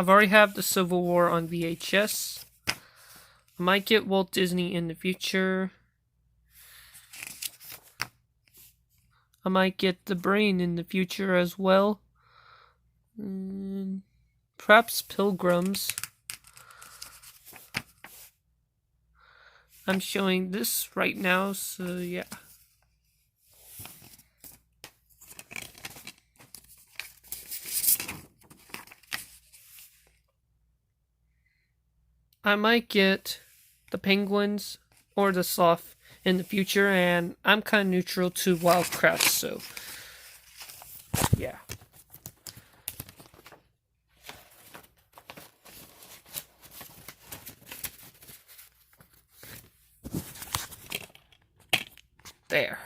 I've already have the Civil War on VHS. I might get Walt Disney in the future. I might get The Brain in the future as well. Perhaps Pilgrims. I'm showing this right now, so yeah. I might get the Penguins or the Sloth in the future, and I'm kind of neutral to Wildcraft, so yeah. There.